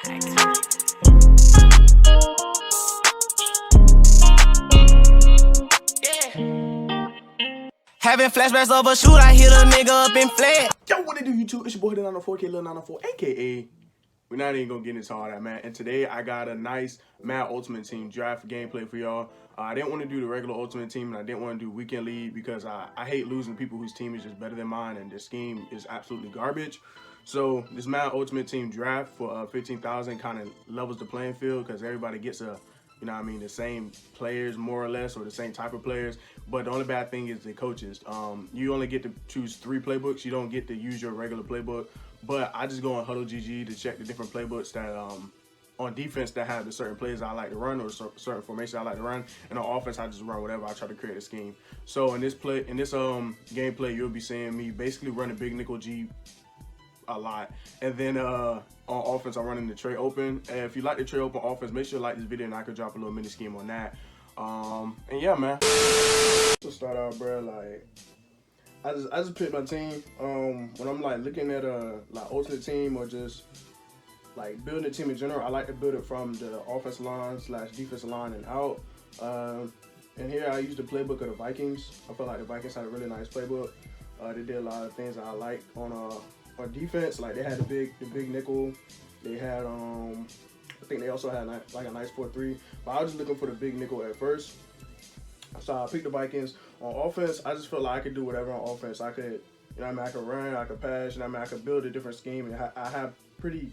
Having flashbacks of a shoot, I hit a nigga up and fled. Yo, what it do, YouTube? It's your boy, the 904K, Lil 904, aka. We're not even gonna get into all that, man. And today I got a nice Madden Ultimate Team draft gameplay for y'all. I didn't want to do the regular Ultimate Team, and I didn't want to do Weekend League because I hate losing people whose team is just better than mine, and their scheme is absolutely garbage. So this Madden Ultimate Team draft for 15,000 kind of levels the playing field because everybody gets a, you know what I mean, the same players more or less, or the same type of players. But the only bad thing is the coaches. You only get to choose 3 playbooks. You don't get to use your regular playbook. But I just go on Huddle GG to check the different playbooks that on defense that have the certain plays I like to run or certain formation I like to run. And on offense, I just run whatever. I try to create a scheme. So in this gameplay, you'll be seeing me basically run a big nickel G a lot. And then on offense, I'm running the tray open. And if you like the tray open offense, make sure you like this video and I could drop a little mini scheme on that. And yeah, man. To start out, bro, like I just picked my team. When I'm like looking at a like ultimate team or just like building a team in general, I like to build it from the offensive line / defensive line and out. And here I use the playbook of the Vikings. I feel like the Vikings had a really nice playbook. They did a lot of things that I like on defense. Like they had the big nickel. They had I think they also had like a nice 4-3. But I was just looking for the big nickel at first. So I picked the Vikings. On offense, I just felt like I could do whatever on offense. I could, you know what I mean, I could run, I could pass, you know what I mean, I could build a different scheme, and I have pretty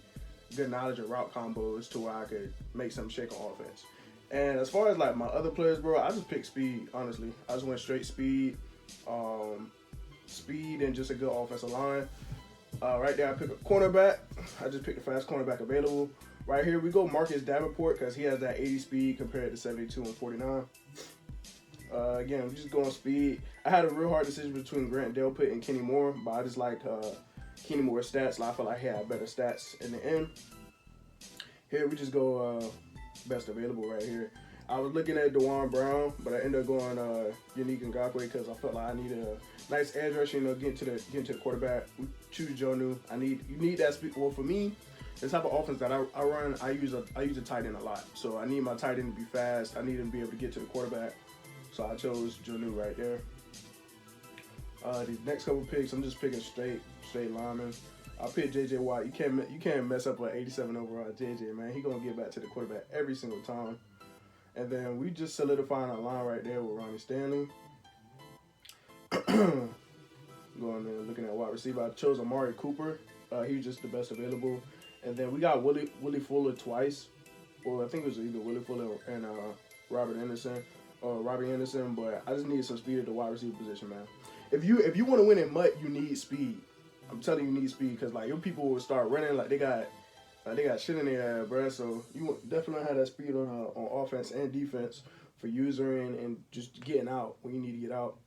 good knowledge of route combos to where I could make something shake on offense. And as far as like my other players, bro, I just picked speed, honestly. I just went straight speed, and just a good offensive line. Right there, I picked a cornerback. I just picked the fast cornerback available. Right here, we go Marcus Davenport because he has that 80 speed compared to 72 and 49. Again, we just go on speed. I had a real hard decision between Grant Delpit and Kenny Moore, but I just like Kenny Moore's stats. I feel like he had better stats in the end. Here, we just go best available right here. I was looking at DeJuan Brown, but I ended up going Yannick Ngakoue because I felt like I needed a nice edge rush, you know, getting to the quarterback. We choose Jonnu. You need that speed. Well, for me, the type of offense that I run, I use a tight end a lot. So I need my tight end to be fast. I need him to be able to get to the quarterback. So I chose Jonnu right there. The next couple picks, I'm just picking straight linemen. I picked J.J. Watt. You can't mess up an 87 overall J.J. man. He gonna get back to the quarterback every single time. And then we just solidifying our line right there with Ronnie Stanley. Going there looking at wide receiver. I chose Amari Cooper. He's just the best available. And then we got Willie Fuller twice. Well, I think it was either Willie Fuller and Robbie Anderson, but I just needed some speed at the wide receiver position, man. If you want to win in MUT, you need speed. I'm telling you, you need speed because like your people will start running like they got shit in their ass, bro. So you definitely have that speed on offense and defense for usering and just getting out when you need to get out.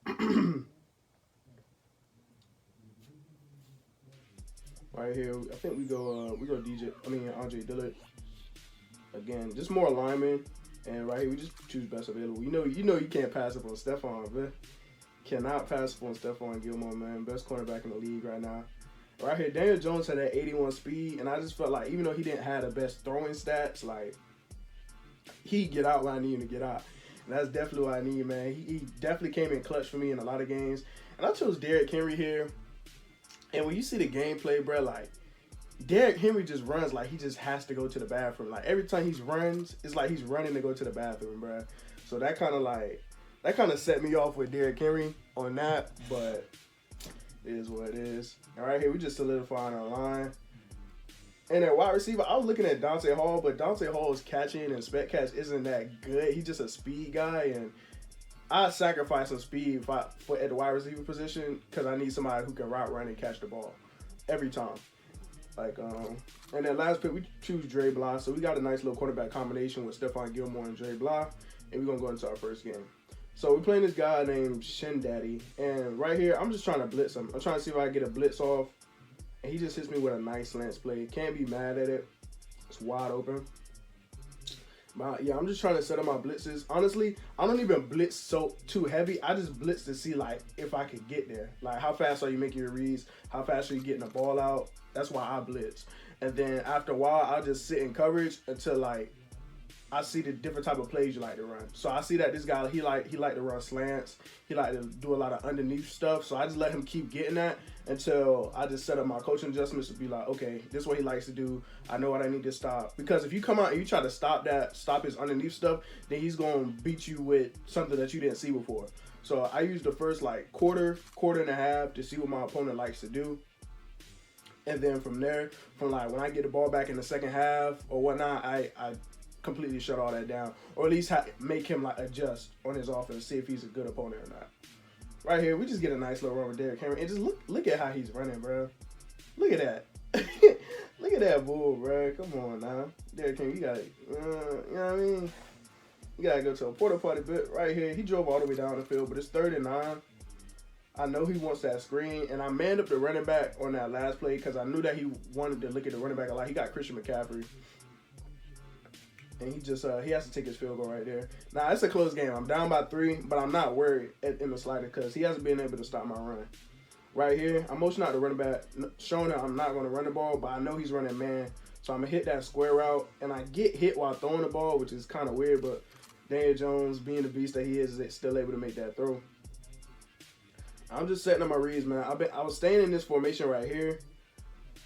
Right here, I think we go Andre Dillard. Again, just more alignment. And right here, we just choose best available. You know you can't pass up on Stephon, man. Cannot pass up on Stephon Gilmore, man. Best cornerback in the league right now. Right here, Daniel Jones had that 81 speed, and I just felt like even though he didn't have the best throwing stats, like he get out when I need him to get out. And that's definitely what I need, man. He definitely came in clutch for me in a lot of games. And I chose Derrick Henry here. And when you see the gameplay, bro, like Derrick Henry just runs like he just has to go to the bathroom. Like every time he runs, it's like he's running to go to the bathroom, bro. So that kind of set me off with Derrick Henry on that, but it is what it is. All right, here we just solidifying our line. And at wide receiver, I was looking at Dante Hall, but Dante Hall's catching and spec catch isn't that good. He's just a speed guy, and I sacrifice some speed for at the wide receiver position because I need somebody who can route run and catch the ball every time. Like, and then last pick, we choose Dre Blah. So we got a nice little quarterback combination with Stephon Gilmore and Dre Blah. And we're going to go into our first game. So we're playing this guy named Shin Daddy. And right here, I'm just trying to blitz him. I'm trying to see if I can get a blitz off. And he just hits me with a nice slants play. Can't be mad at it. It's wide open. Yeah, I'm just trying to set up my blitzes. Honestly, I don't even blitz too heavy. I just blitz to see like if I could get there. Like how fast are you making your reads? How fast are you getting the ball out? That's why I blitz. and then after a while, I'll just sit in coverage until like I see the different type of plays you like to run. So I see that this guy he like to run slants. He like to do a lot of underneath stuff. So I just let him keep getting that until I just set up my coaching adjustments to be like, okay, this is what he likes to do. I know what I need to stop. Because if you come out and you try to stop his underneath stuff, then he's gonna beat you with something that you didn't see before. So I use the first like quarter and a half to see what my opponent likes to do. And then from there, from like when I get the ball back in the second half or whatnot, I completely shut all that down, or at least make him like adjust on his offense, see if he's a good opponent or not. Right here, we just get a nice little run with Derrick Henry, and just look at how he's running, bro. Look at that. Look at that bull, bro. Come on now, Derrick Henry, you got it. You know what I mean? You gotta go to a porta potty bit. Right here, he drove all the way down the field, but it's 3rd and 9. I know he wants that screen, and I manned up the running back on that last play because I knew that he wanted to look at the running back a lot. He got Christian McCaffrey. And he just he has to take his field goal right there. Now, it's a close game. I'm down by 3, but I'm not worried in the slightest because he hasn't been able to stop my run. Right here, I'm motioning out the running back, showing that I'm not going to run the ball, but I know he's running man. So I'm going to hit that square route, and I get hit while throwing the ball, which is kind of weird, but Daniel Jones, being the beast that he is still able to make that throw. I'm just setting up my reads, man. I was staying in this formation right here.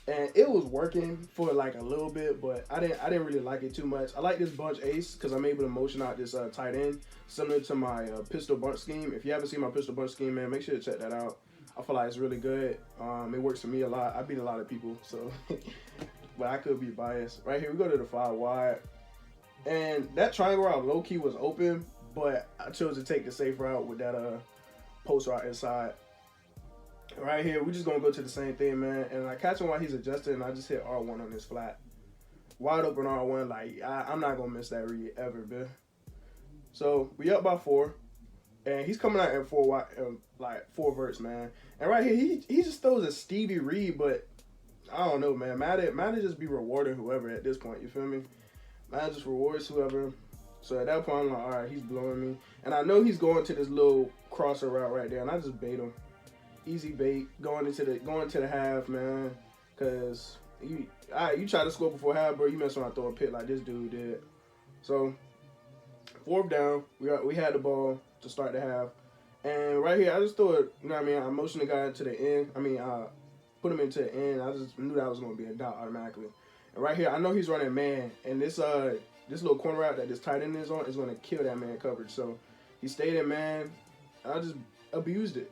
And it was working for like a little bit, but I didn't really like it too much. I like this bunch ace because I'm able to motion out this tight end, similar to my pistol bunch scheme. If you haven't seen my pistol bunch scheme, man, make sure to check that out. I feel like it's really good. It works for me a lot. I beat a lot of people, so but I could be biased. Right here, we go to the 5 wide, and that triangle route low key was open, but I chose to take the safe route with that post route inside. Right here, we're just going to go to the same thing, man. And I catch him while he's adjusting, and I just hit R1 on this flat. Wide open R1. Like, I'm not going to miss that read ever, man. So, we up by 4. And he's coming out in 4 wide, like 4 verts, man. And right here, he just throws a Stevie read, but I don't know, man. Madden just be rewarding whoever at this point, you feel me? Madden just rewards whoever. So, at that point, I'm like, all right, he's blowing me. And I know he's going to this little crosser route right there, and I just bait him. Easy bait going into the half, man. Cause you try to score before half, bro. You mess around, throw a pick like this dude did. So 4th down, we had the ball to start the half, and right here I just threw it. You know what I mean? I motioned the guy to the end. Put him into the end. I just knew that was gonna be a dot automatically. And right here, I know he's running man, and this little corner route that this tight end is on is gonna kill that man coverage. So he stayed in man. I just abused it.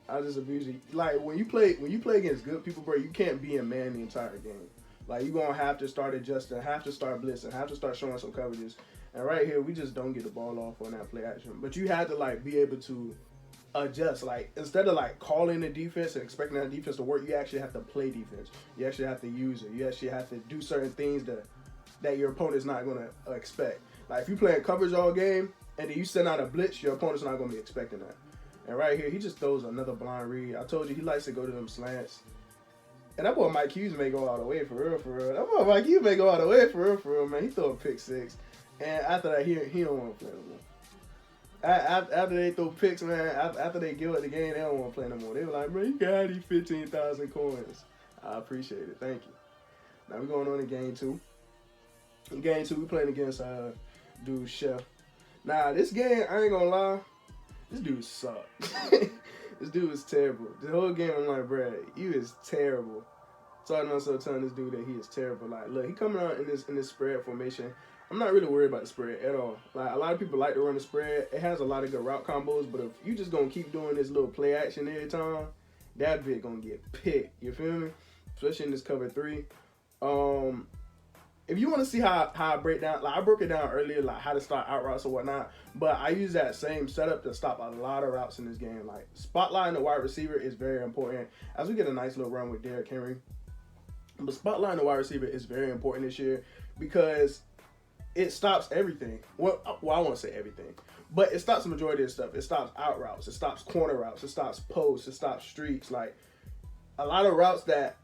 I just abuse it. Like when you play against good people, bro, you can't be a man the entire game. Like you're gonna have to start adjusting, have to start blitzing, have to start showing some coverages. And right here, we just don't get the ball off on that play action. But you had to like be able to adjust. Like instead of like calling the defense and expecting that defense to work, you actually have to play defense. You actually have to use it. You actually have to do certain things that your opponent's not gonna expect. Like if you playing coverage all game and then you send out a blitz, your opponent's not gonna be expecting that. And right here, he just throws another blind read. I told you, he likes to go to them slants. And that boy Mike Hughes may go all the way, for real, for real. That boy Mike Hughes may go all the way, for real, man. He throw a pick 6. And after that, he don't want to play no more. After they throw picks, man, after they give up the game, they don't want to play no more. They were like, bro, you got these 15,000 coins. I appreciate it. Thank you. Now we're going on to game 2. In game 2, we playing against dude Chef. Now, this game, I ain't going to lie, this dude sucked. This dude was terrible. The whole game, I'm like, bro, you is terrible. So I'm also telling this dude that he is terrible. Like, look, he coming out in this spread formation. I'm not really worried about the spread at all. Like, a lot of people like to run the spread. It has a lot of good route combos, but if you just gonna keep doing this little play action every time, that bit gonna get picked. You feel me? Especially in this cover 3. If you want to see how I break down, like I broke it down earlier, like how to start out routes or whatnot, but I use that same setup to stop a lot of routes in this game. Like spotlighting the wide receiver is very important as we get a nice little run with Derrick Henry. But spotlighting the wide receiver is very important this year because it stops everything. Well, I won't say everything, but it stops the majority of stuff. It stops out routes, it stops corner routes, it stops posts, it stops streaks. Like a lot of routes that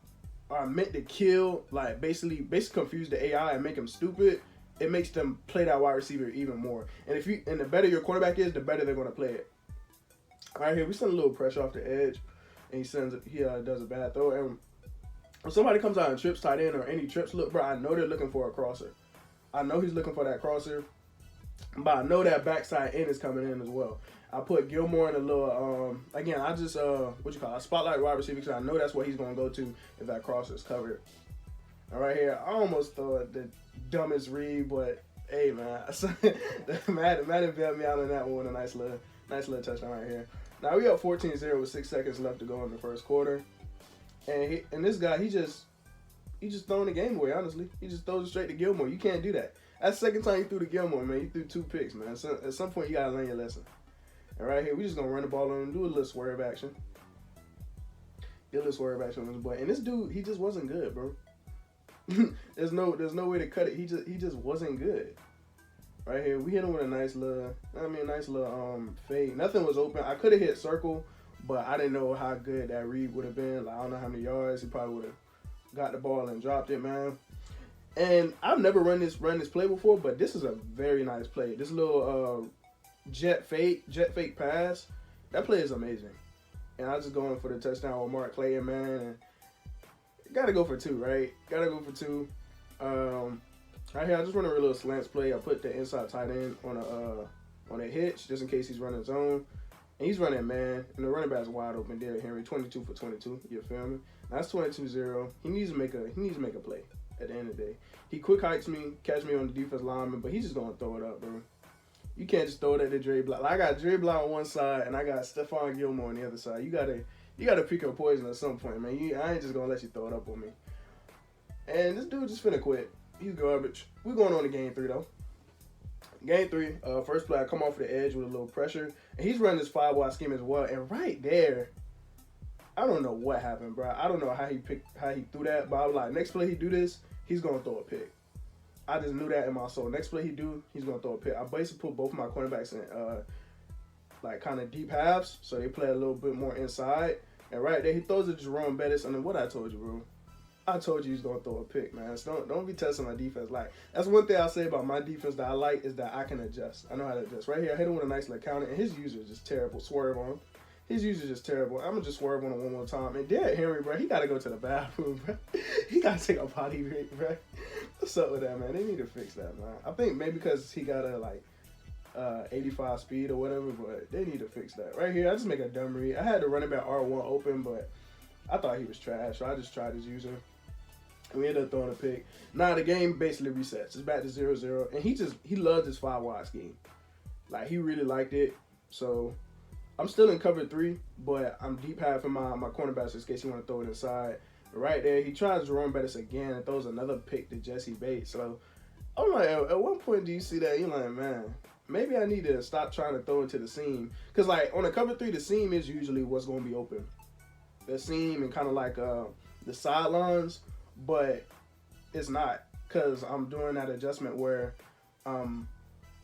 are meant to kill, like basically confuse the AI and make them stupid. It makes them play that wide receiver even more. And the better your quarterback is, the better they're gonna play it. Right here, we send a little pressure off the edge, and he does a bad throw. And When somebody comes out and trips tight end or any trips look, bro, I know they're looking for a crosser. I know he's looking for that crosser, but I know that backside end is coming in as well. I put Gilmore in a little, again, I just, I spotlight wide receiver because I know that's what he's going to go to if that crosser is covered. All right here, I almost thought the dumbest read, but hey, man, Madden bailed me out on that one with a nice little touchdown right here. Now we up 14-0 with 6 seconds left to go in the first quarter. And this guy, he just throwing the game away, honestly. He just throws it straight to Gilmore. You can't do that. That's the second time you threw to Gilmore, man. You threw 2 picks, man. So at some point, you got to learn your lesson. And right here, we just going to run the ball on him, do a little swerve action. Get a little swerve action on this boy. And this dude, he just wasn't good, bro. There's no way to cut it. He just wasn't good. Right here, we hit him with a nice little fade. Nothing was open. I could have hit circle, but I didn't know how good that read would have been. Like, I don't know how many yards. He probably would have got the ball and dropped it, man. And I've never run this play before, but this is a very nice play. This little jet fake pass, that play is amazing. And I was just going for the touchdown with Mark Clayton, man. And gotta go for 2, right? Gotta go for 2. Right here, I just run a real little slants play. I put the inside tight end on a hitch just in case he's running zone. And he's running man, and the running back's wide open. Derrick Henry, 22 for 22. You feel me? That's 22-0. He needs to make a play at the end of the day. He quick hikes me, catch me on the defense lineman, but he's just gonna throw it up, bro. You can't just throw it at the Dre Block. Like, I got Dre Block on one side, and I got Stephon Gilmore on the other side. You gotta pick your poison at some point, man. I ain't just gonna let you throw it up on me. And this dude just finna quit. He's garbage. We're going on to game 3 though. Game 3, first play, I come off the edge with a little pressure, and he's running this 5-wide scheme as well. And right there, I don't know what happened, bro. I don't know how he threw that, but I was like, next play he do this, he's gonna throw a pick. I just knew that in my soul. Next play he do, he's gonna throw a pick. I basically put both of my cornerbacks in like kind of deep halves, so they play a little bit more inside. And right there, he throws it to Jerome Bettis, and then what I told you, bro. I told you he's gonna throw a pick, man. So don't be testing my defense. Like, that's one thing I'll say about my defense that I like is that I can adjust. I know how to adjust. Right here, I hit him with a nice little counter, and his user is just terrible. Swerve on him. His user is just terrible. I'm gonna just swerve on him one more time. And Derrick Henry, bro, he gotta go to the bathroom, bro. He gotta take a potty break, bro. What's up with that, man? They need to fix that, man. I think maybe because he got a 85 speed or whatever, but they need to fix that. Right here, I just make a dumb read. I had the running back R1 open, but I thought he was trash, so I just tried his user. And we ended up throwing a pick. Now the game basically resets. It's back to 0-0. And he loved his 5-wide scheme. Like, he really liked it. So I'm still in cover 3, but I'm deep halfing my cornerbacks in case you want to throw it inside. Right there, he tries Jerome Bettis again and throws another pick to Jesse Bates. So I'm like, at one point do you see that? You're like, man, maybe I need to stop trying to throw it to the seam. Because, like, on a cover 3, the seam is usually what's going to be open. The seam and kind of like the sidelines. But it's not, because I'm doing that adjustment where I'm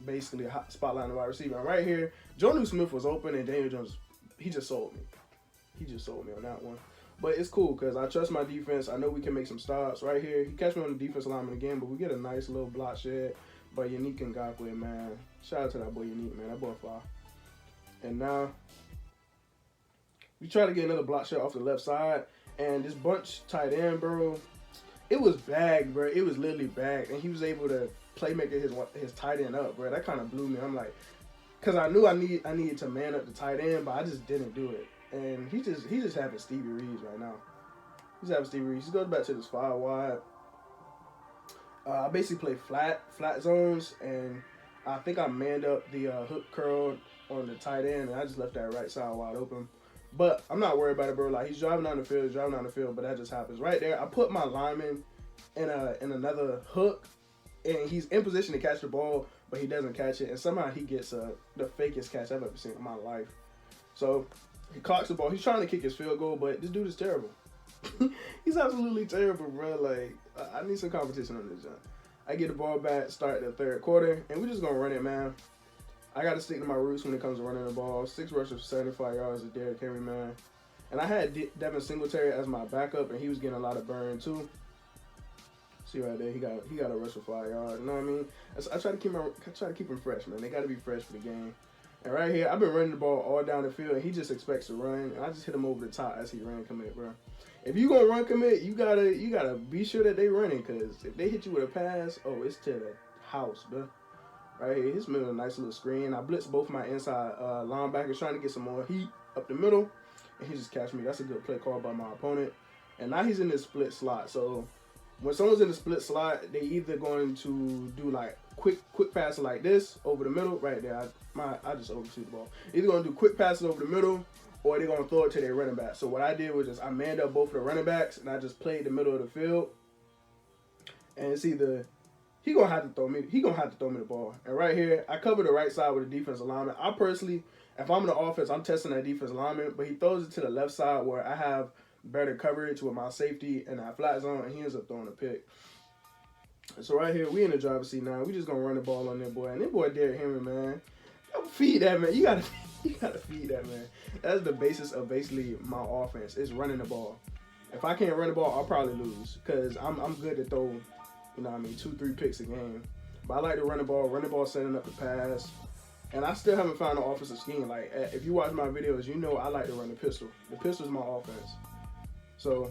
basically spotlighting the wide receiver. And right here, Jonnu Smith was open, and Daniel Jones, he just sold me. He just sold me on that one. But it's cool, because I trust my defense. I know we can make some stops. Right here, he catch me on the defense alignment again, but we get a nice little block shed by Yannick Ngakoue, man. Shout out to that boy Yannick, man. That boy fly. And now, we try to get another block shed off the left side, and this bunch tight end, bro, it was bagged, bro. It was literally bagged, and he was able to playmaker his tight end up, bro. That kind of blew me. I'm like, because I knew I needed to man up the tight end, but I just didn't do it. And he just having Stevie Reeves right now. He's having Stevie Reeves. He goes back to this 5-wide. I basically play flat zones, and I think I manned up the hook curl on the tight end, and I just left that right side wide open. But I'm not worried about it, bro. Like, he's driving down the field, but that just happens. Right there, I put my lineman in another hook, and he's in position to catch the ball, but he doesn't catch it. And somehow he gets the fakest catch I've ever seen in my life. So he cocks the ball. He's trying to kick his field goal, but this dude is terrible. He's absolutely terrible, bro. Like, I need some competition on this, John. I get the ball back, start the third quarter, and we're just going to run it, man. I got to stick to my roots when it comes to running the ball. 6 rushes for 75 yards to Derrick Henry, man. And I had Devin Singletary as my backup, and he was getting a lot of burn, too. See right there, he got a rush for 5 yards. You know what I mean? I try to keep him fresh, man. They got to be fresh for the game. And right here, I've been running the ball all down the field, and he just expects to run. And I just hit him over the top as he ran commit, bro. If you gonna run commit, you gotta be sure that they running, cause if they hit you with a pass, oh, it's to the house, bro. Right here, he's made a nice little screen. I blitzed both my inside linebackers trying to get some more heat up the middle, and he just catch me. That's a good play call by my opponent. And now he's in this split slot. So when someone's in the split slot, they either going to do like quick passes like this over the middle, right there. I just overshoot the ball. Either gonna do quick passes over the middle, or they're gonna throw it to their running back. So what I did was just I manned up both of the running backs, and I just played the middle of the field. And it's either he gonna have to throw me the ball. And right here, I cover the right side with the defensive lineman. I personally, if I'm in the offense, I'm testing that defensive lineman, but he throws it to the left side where I have better coverage with my safety and that flat zone, and he ends up throwing a pick. So right here, we in the driver's seat now. We just gonna run the ball on that boy. And that boy Derrick Henry, man. Feed that man. You gotta feed that man. That's the basis of basically my offense. Is running the ball. If I can't run the ball, I'll probably lose. Cause I'm good to throw, 2-3 picks a game. But I like to run the ball setting up the pass. And I still haven't found an offensive scheme. Like if you watch my videos, you know I like to run the pistol. The pistol is my offense. So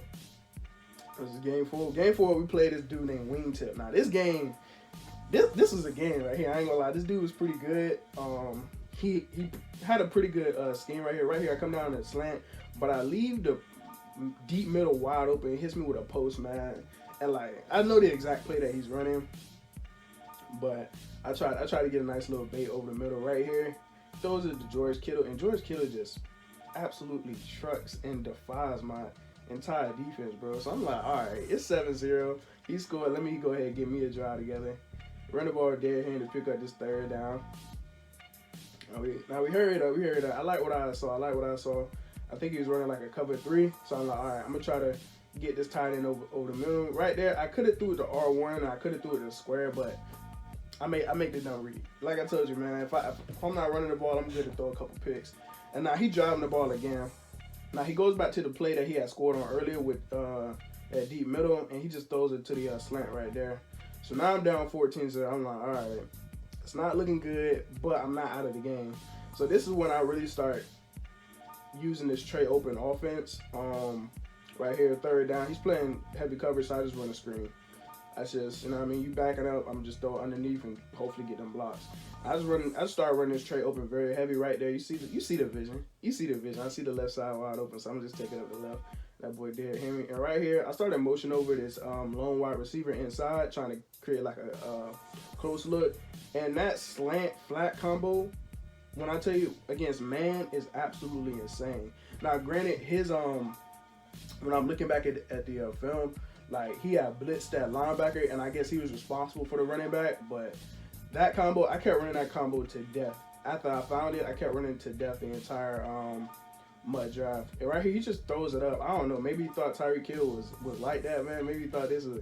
this is game 4. Game 4, we played this dude named Wingtip. Now this game, this is a game right here. I ain't gonna lie, this dude was pretty good. He had a pretty good scheme right here. Right here, I come down in a slant, but I leave the deep middle wide open. He hits me with a post, man. And like I know the exact play that he's running, but I try to get a nice little bait over the middle right here. Throws it to George Kittle, and George Kittle just absolutely trucks and defies my entire defense, bro. So I'm like, all right, it's 7-0. He scored. Let me go ahead and get me a drive together. Run the ball dead hand to pick up this third down. Now we hurried up. I like what I saw. I think he was running like a cover 3. So I'm like, all right, I'm gonna try to get this tight end over the middle. Right there, I could have threw it to R1. I could have threw it to the square, but I make the dumb read. Like I told you, man, if I'm not running the ball, I'm good to throw a couple picks. And now he driving the ball again. Now he goes back to the play that he had scored on earlier with that deep middle, and he just throws it to the slant right there. So now I'm down 14, so I'm like, all right, it's not looking good, but I'm not out of the game. So this is when I really start using this tray open offense. Right here, third down. He's playing heavy coverage, so I just run a screen. I just, you backing up, I'm just throw underneath and hopefully get them blocks. I start running this tray open very heavy right there. You see the vision. I see the left side wide open, so I'm just taking up the left. That boy Derrick Henry. And right here, I started motion over this lone wide receiver inside, trying to create like a close look. And that slant flat combo, when I tell you against man, is absolutely insane. Now, granted, his when I'm looking back at the film, like he had blitzed that linebacker, and I guess he was responsible for the running back. But that combo, I kept running that combo to death. After I found it, I kept running to death the entire MUT drive. And right here, he just throws it up. I don't know. Maybe he thought Tyreek Hill was like that, man. Maybe he thought this was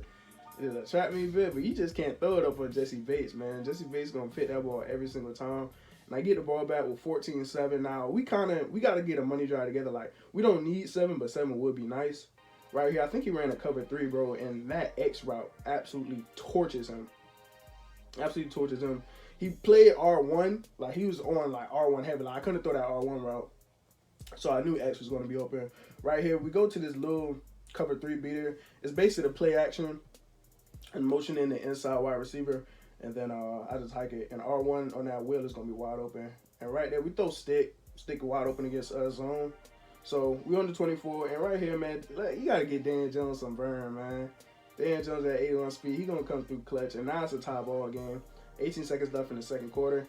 a trap me bit, but you just can't throw it up on Jesse Bates, man. Jesse Bates gonna fit that ball every single time. And I get the ball back with 14-7. Now we gotta get a money drive together. Like we don't need 7, but 7 would be nice. Right here, I think he ran a cover 3, bro, and that X route absolutely torches him. He played R1, like he was on like R1 heavy. Like I couldn't throw that R1 route, so I knew X was going to be open. Right here, we go to this little cover 3 beater. It's basically the play action and motion in the inside wide receiver, and then I just hike it. And R1 on that wheel is going to be wide open. And right there, we throw stick wide open against zone. So we on the 24, and right here, man, you gotta get Dan Jones some burn, man. Dan Jones at 81 speed, he gonna come through clutch, and now it's a tie ball game. 18 seconds left in the second quarter.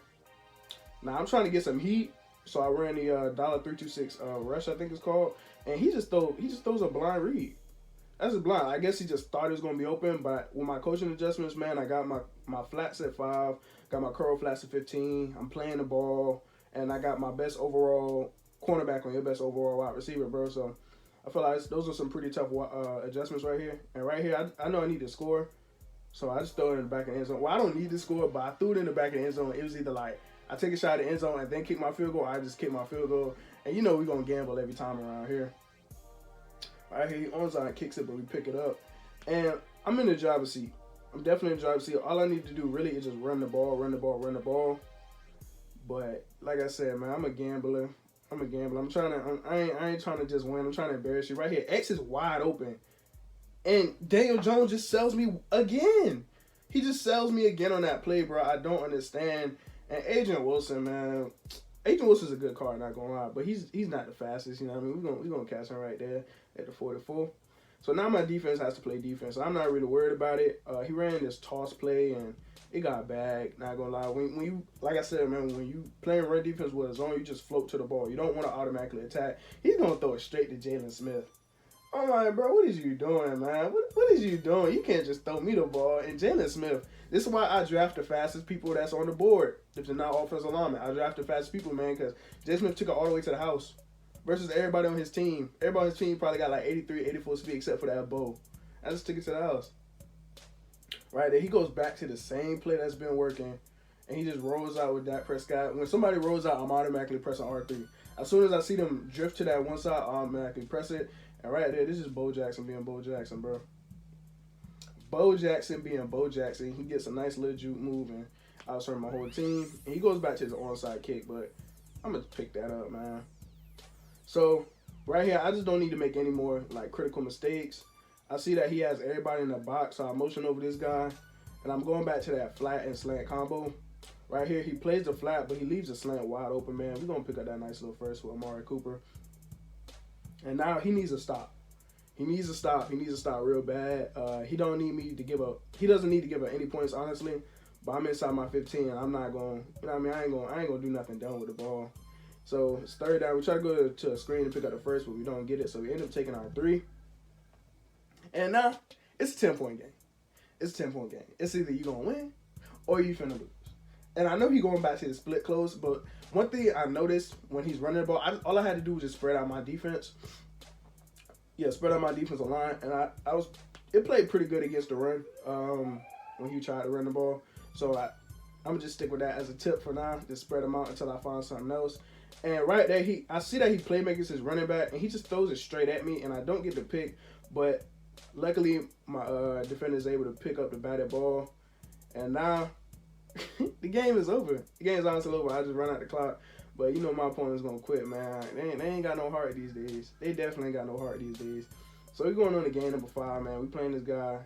Now I'm trying to get some heat, so I ran the $326 rush, I think it's called, and he just throws a blind read. That's a blind. I guess he just thought it was gonna be open, but with my coaching adjustments, man, I got my flats at 5, got my curl flats at 15. I'm playing the ball, and I got my best overall cornerback on your best overall wide receiver, bro. So I feel like those are some pretty tough adjustments right here. And right here, I know I need to score, so I just throw it in the back of the end zone. Well, I don't need to score, but I threw it in the back of the end zone. It was either like I take a shot at the end zone and then kick my field goal, or I just kick my field goal. And we're gonna gamble every time around here. Right here, he onside kicks it, but we pick it up. And I'm in the driver's seat. I'm definitely in the driver's seat. All I need to do really is just run the ball. But like I said, man, I'm a gambler. I'm trying to. I ain't trying to just win. I'm trying to embarrass you right here. X is wide open, and Daniel Jones just sells me again. He just sells me again on that play, bro. I don't understand. And Agent Wilson, man. Agent Wilson's a good card, not gonna lie, but he's not the fastest. You know what I mean? We're gonna catch him right there at the 44. So now my defense has to play defense. So I'm not really worried about it. He ran this toss play and it got bagged. Not gonna lie. When you, like I said, man, when you playing run defense with a zone, you just float to the ball. You don't want to automatically attack. He's gonna throw it straight to Jalen Smith. I'm like, bro, what is you doing, man? What is you doing? You can't just throw me the ball. And Jalen Smith, this is why I draft the fastest people that's on the board. If they're not offensive linemen, I draft the fastest people, man, because Jalen Smith took it all the way to the house versus everybody on his team. Everybody on his team probably got like 83, 84 speed except for that bow. I just took it to the house. Right there, he goes back to the same play that's been working, and he just rolls out with Dak Prescott. When somebody rolls out, I'm automatically pressing R3. As soon as I see them drift to that one side, I automatically press it. And right there, this is Bo Jackson being Bo Jackson, bro. Bo Jackson being Bo Jackson. He gets a nice little juke move, and I was hurting my whole team. And he goes back to his onside kick, but I'm going to pick that up, man. So, right here, I just don't need to make any more, like, critical mistakes. I see that he has everybody in the box, so I motion over this guy. And I'm going back to that flat and slant combo. Right here, he plays the flat, but he leaves the slant wide open, man. We're going to pick up that nice little first with Amari Cooper. And now he needs to stop. He needs to stop. He needs to stop real bad. He don't need me to give up. He doesn't need to give up any points, honestly. But I'm inside my 15. And I'm not going. You know what I mean? I ain't gonna do nothing dumb with the ball. So it's third down. We try to go to a screen and pick up the first, but we don't get it. So we end up taking our 3. And now it's a 10-point game. It's a 10-point game. It's either you gonna win or you finna lose. And I know he's going back to the split close, but one thing I noticed when he's running the ball, all I had to do was just spread out my defense. Yeah, spread out my defensive line, and it played pretty good against the run when he tried to run the ball. So I'm gonna just stick with that as a tip for now. Just spread him out until I find something else. And right there, I see that he playmakers his running back, and he just throws it straight at me, and I don't get the pick. But luckily, my defender is able to pick up the batted ball, and now. The game is over. The game is honestly over. I just run out the clock. But you know my opponent's going to quit, man. They ain't got no heart these days. They definitely ain't got no heart these days. So we're going on to game number 5, man. We playing this guy.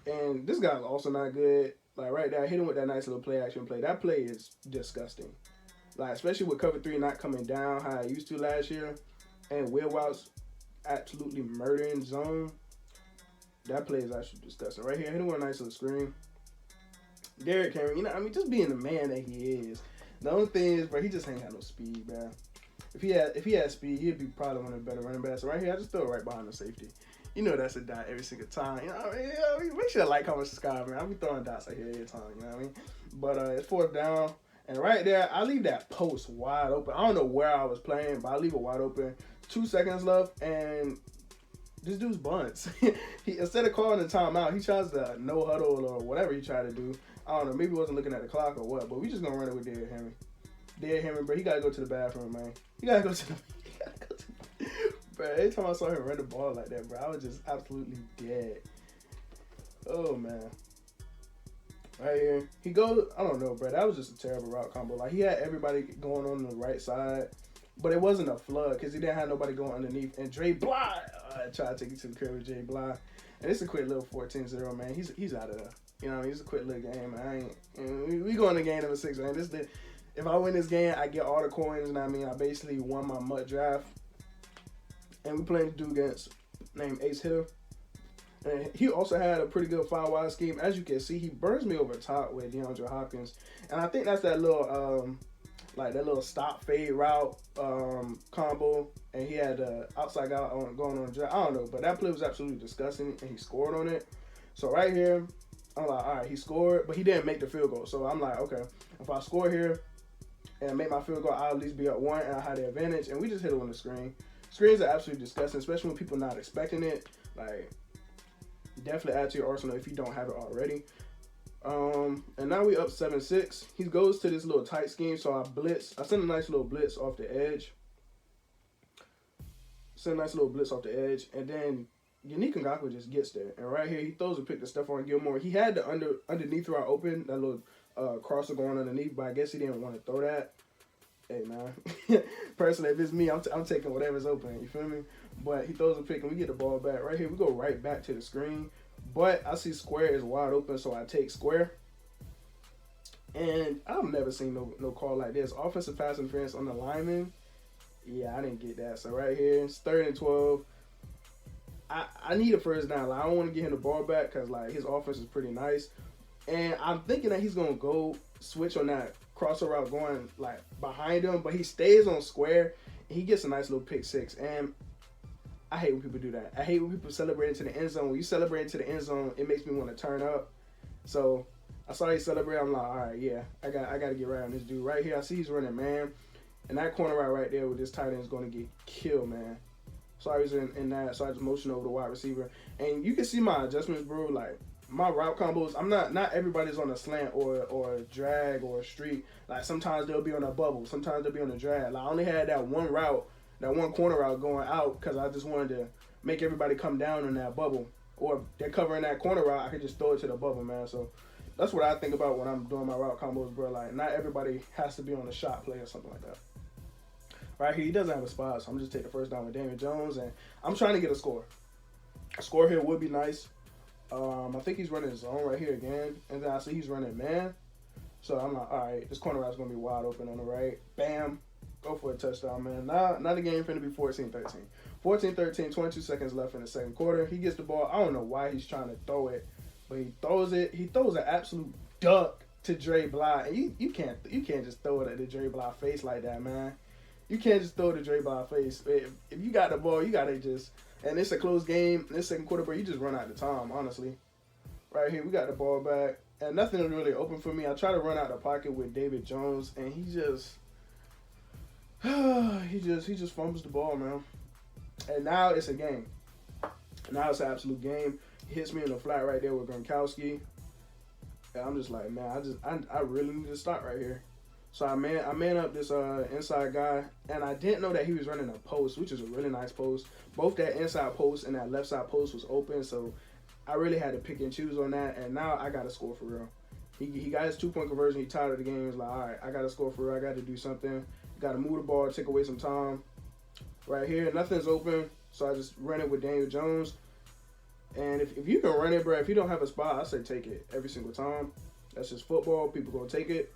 And this guy's also not good. Like right there, I hit him with that nice little play action play. That play is disgusting. Like especially with cover 3 not coming down how I used to last year. And Will Watts absolutely murdering zone. That play is actually disgusting. Right here, hit him with a nice little screen. Derrick Henry, you know, I mean, just being the man that he is. The only thing is, bro, he just ain't got no speed, man. If he had speed, he'd be probably one of the better running backs. So right here, I just throw it right behind the safety. You know that's a dot every single time. You know what I mean? Make sure to like, comment, subscribe, man. I'll be throwing dots out here every time, you know what I mean? But it's 4th down. And right there, I leave that post wide open. I don't know where I was playing, but I leave it wide open. 2 seconds left, and this dude's bunts. He instead of calling the timeout, he tries to no huddle or whatever he tried to do. I don't know, maybe he wasn't looking at the clock or what, but we just gonna run it with Derrick Henry. Derrick Henry, bro, he gotta go to the bathroom, man. He gotta go to the bro, every time I saw him run the ball like that, bro, I was just absolutely dead. Oh, man. Right here. He goes, I don't know, bro, that was just a terrible route combo. Like, he had everybody going on the right side, but it wasn't a flood because he didn't have nobody going underneath. And Dre Bly, I tried to take it to the crib with Dre Bly. And it's a quick little 14-0, man. He's out of there. You know, it's a quick little game, man. We going to game number 6, man. If I win this game, I get all the coins, and I mean, I basically won my MUT draft. And we playing a dude against named Ace Hill. And he also had a pretty good 5-wide scheme. As you can see, he burns me over the top with DeAndre Hopkins. And I think that's that little, like that little stop fade route combo. And he had the outside guy going on the draft. I don't know, but that play was absolutely disgusting, and he scored on it. So right here, I'm like, all right, he scored, but he didn't make the field goal. So I'm like, okay, if I score here and make my field goal, I'll at least be up 1, and I had the advantage. And we just hit it on the screen. Screens are absolutely disgusting, especially when people not expecting it. Like, definitely add to your arsenal if you don't have it already. And now we up 7-6. He goes to this little tight scheme, so I blitz. I send a nice little blitz off the edge. And then Yannick Ngakoue just gets there. And right here, he throws a pick to Stephon Gilmore. He had the underneath route open, that little crosser going underneath, but I guess he didn't want to throw that. Hey, man. Personally, if it's me, I'm taking whatever's open. You feel me? But he throws a pick, and we get the ball back. Right here, we go right back to the screen. But I see square is wide open, so I take square. And I've never seen no call like this. Offensive pass interference on the lineman. Yeah, I didn't get that. So right here, it's 3rd and 12. I need a first down. Like, I don't want to get him the ball back because like his offense is pretty nice. And I'm thinking that he's going to go switch on that crossover route going like behind him, but he stays on square and he gets a nice little pick six. And I hate when people do that. I hate when people celebrate into the end zone. When you celebrate into the end zone, it makes me want to turn up. So I saw he celebrate. I'm like, all right, yeah, I got to get right on this dude right here. I see he's running man, and that corner right there with this tight end is going to get killed, man. So I was in that, so I just motioned over the wide receiver, and you can see my adjustments, bro. Like my route combos, I'm not everybody's on a slant or a drag or a streak. Like sometimes they'll be on a bubble, sometimes they'll be on a drag. Like I only had that one route, that one corner route going out because I just wanted to make everybody come down in that bubble. Or they're covering that corner route, I could just throw it to the bubble, man. So that's what I think about when I'm doing my route combos, bro. Like not everybody has to be on a shot play or something like that. Right here, he doesn't have a spot, so I'm just taking the first down with Daniel Jones, and I'm trying to get a score. A score here would be nice. I think he's running zone right here again, and then I see he's running man. So I'm like, all right, this corner route's gonna be wide open on the right. Bam, go for a touchdown, man. Now the game finna be 14-13. 14-13, 22 seconds left in the second quarter. He gets the ball. I don't know why he's trying to throw it, but he throws it. He throws an absolute duck to Dre Bly, and you can't just throw it at the Dre Bly face like that, man. You can't just throw the Dre Bly face. If you got the ball, you gotta just. And it's a close game. In this second quarter, bro, you just run out the time, honestly. Right here, we got the ball back, and nothing is really open for me. I try to run out the pocket with David Jones, and he just fumbles the ball, man. And now it's a game. Now it's an absolute game. He hits me in the flat right there with Gronkowski, and I'm just like, man, I really need to stop right here. So I man up this inside guy, and I didn't know that he was running a post, which is a really nice post. Both that inside post and that left side post was open, so I really had to pick and choose on that. And now I got to score for real. He got his 2-point conversion. He tired of the game. He's like, all right, I got to score for real. I got to do something. Got to move the ball, take away some time. Right here, nothing's open, so I just ran it with Daniel Jones. And if you can run it, bro, if you don't have a spot, I say take it every single time. That's just football. People gonna take it.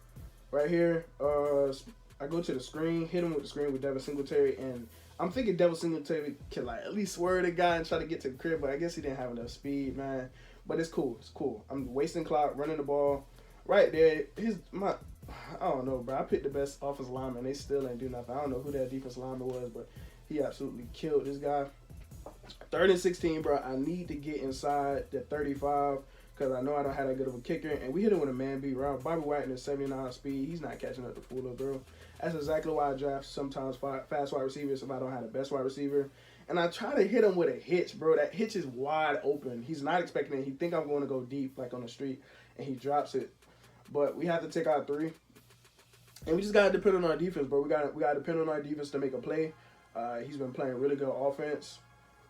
Right here, I go to the screen, hit him with the screen with Devin Singletary, and I'm thinking Devin Singletary can like at least swerve the guy and try to get to the crib, but I guess he didn't have enough speed, man. But it's cool. It's cool. I'm wasting clock, running the ball. Right there, I don't know, bro. I picked the best offensive lineman. They still ain't do nothing. I don't know who that defensive lineman was, but he absolutely killed this guy. 3rd and 16, bro. I need to get inside the 35. Because I know I don't have that good of a kicker. And we hit him with a man beat route. Bobby Wagner, 79 speed. He's not catching up to Fuller, bro. That's exactly why I draft sometimes fast wide receivers if I don't have the best wide receiver. And I try to hit him with a hitch, bro. That hitch is wide open. He's not expecting it. He think I'm going to go deep, like on the street. And he drops it. But we have to take out 3. And we just got to depend on our defense, bro. We got to depend on our defense to make a play. He's been playing really good offense.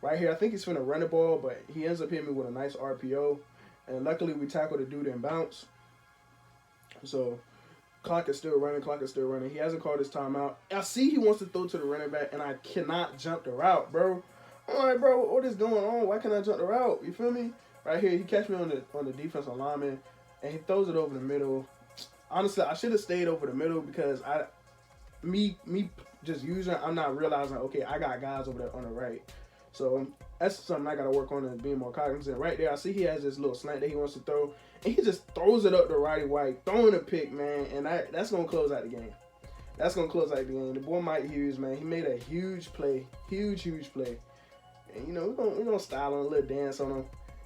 Right here, I think he's finna run the ball, but he ends up hitting me with a nice RPO. And luckily, we tackled the dude and bounce. So, clock is still running. He hasn't called his timeout. I see he wants to throw to the running back, and I cannot jump the route, bro. I'm like, bro, what is going on? Why can't I jump the route? You feel me? Right here, he catch me on the defensive lineman, and he throws it over the middle. Honestly, I should have stayed over the middle because me just using, I'm not realizing, okay, I got guys over there on the right. So that's something I got to work on and being more cognizant. Right there, I see he has this little slant that he wants to throw, and he just throws it up the righty white, throwing a pick, man, and that's going to close out the game. That's going to close out the game. The boy Mike Hughes, man, he made a huge play, huge play. And, you know, we're gonna style on a little dance on him.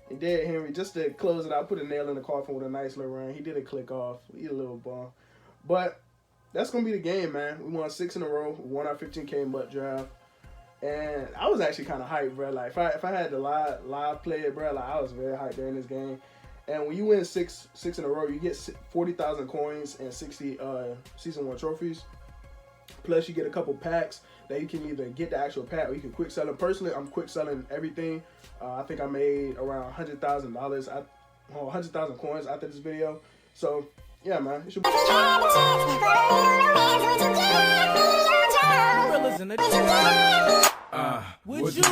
And Derrick Henry, just to close it out, put a nail in the coffin with a nice little run. He did a click off. He a little ball. But that's going to be the game, man. We won 6 in a row. We won our 15K MUT draft. And I was actually kind of hyped, bro. Like, if I had the live play it, bro, like, I was very hyped during this game. And when you win six in a row, you get 40,000 coins and 60 season 1 trophies. Plus, you get a couple packs that you can either get the actual pack or you can quick sell them. Personally, I'm quick selling everything. I think I made around $100,000, 100,000 coins after this video. So Yeah, man. It's your Would you?